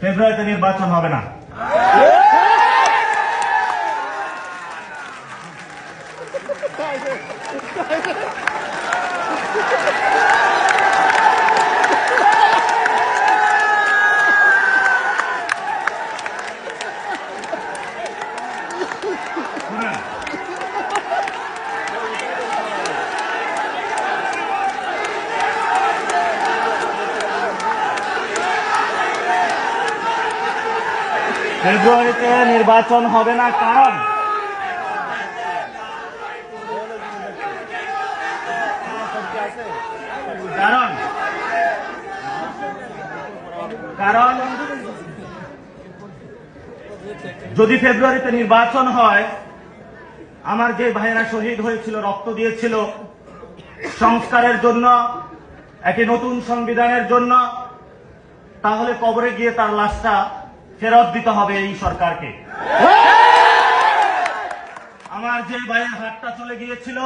ফেব্রুয়ারিতে নির্বাচন হবে না। ফেব্রুয়ারিতে নির্বাচন হবে না, কারণ যদি ফেব্রুয়ারিতে নির্বাচন হয়, আমার যে ভাইয়েরা শহীদ হয়েছিল, রক্ত দিয়েছিল সংস্কারের জন্য, একটি নতুন সংবিধানের জন্য, তাহলে কবরে গিয়ে তার লাশটা ফেরত দিতে হবে এই সরকারকে। আমার যে ভাইয়ের হাতটা চলে গিয়েছিল